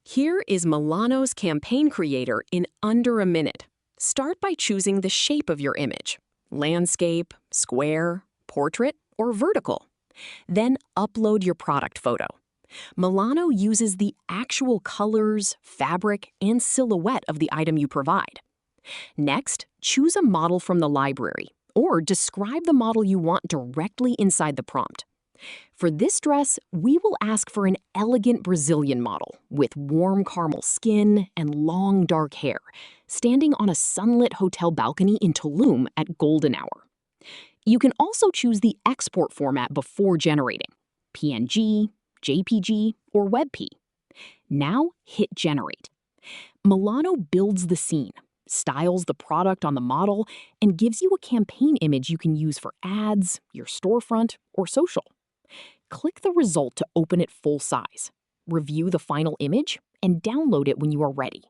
Here is Milano's campaign creator in under a minute. Start by choosing the shape of your image: landscape, square, portrait, or vertical. Then upload your product photo. Milano uses the actual colors, fabric, and silhouette of the item you provide. Next, choose a model from the library, or describe the model you want directly inside the prompt. For this dress, we will ask for an elegant Brazilian model with warm caramel skin and long dark hair, standing on a sunlit hotel balcony in Tulum at golden hour. You can also choose the export format before generating: PNG, JPG, or WebP. Now hit Generate. Milano builds the scene, styles the product on the model, and gives you a campaign image you can use for ads, your storefront, or social. Click the result to open it full size. Review the final image and download it when you are ready.